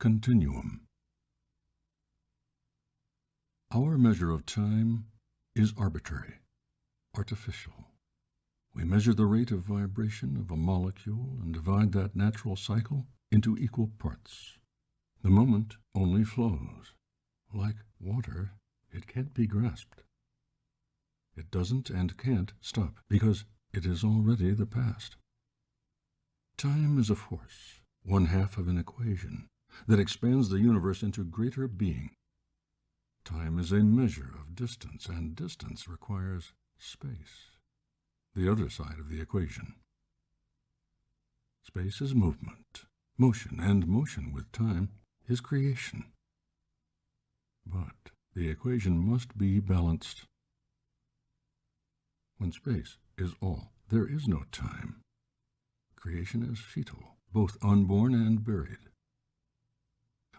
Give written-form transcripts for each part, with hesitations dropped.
Continuum. Our measure of time is arbitrary, artificial. We measure the rate of vibration of a molecule and divide that natural cycle into equal parts. The moment only flows. Like water, it can't be grasped. It doesn't and can't stop because it is already the past. Time is a force, one half of an equation, that expands the universe into greater being. Time is a measure of distance, and distance requires space, the other side of the equation. Space is movement, motion, and motion with time is creation. But the equation must be balanced. When space is all, there is no time. Creation is fetal, both unborn and buried.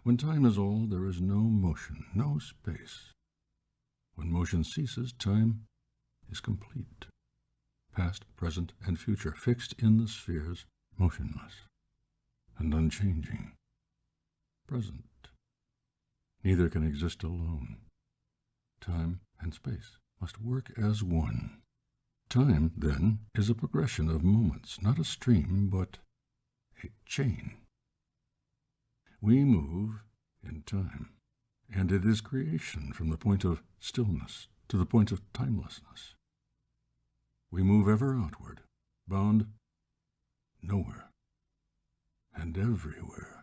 When time is all, there is no motion, no space. When motion ceases, time is complete. Past, present, and future fixed in the spheres, motionless and unchanging. Present. Neither can exist alone. Time and space must work as one. Time, then, is a progression of moments, not a stream, but a chain. We move in time, and it is creation from the point of stillness to the point of timelessness. We move ever outward, bound nowhere and everywhere.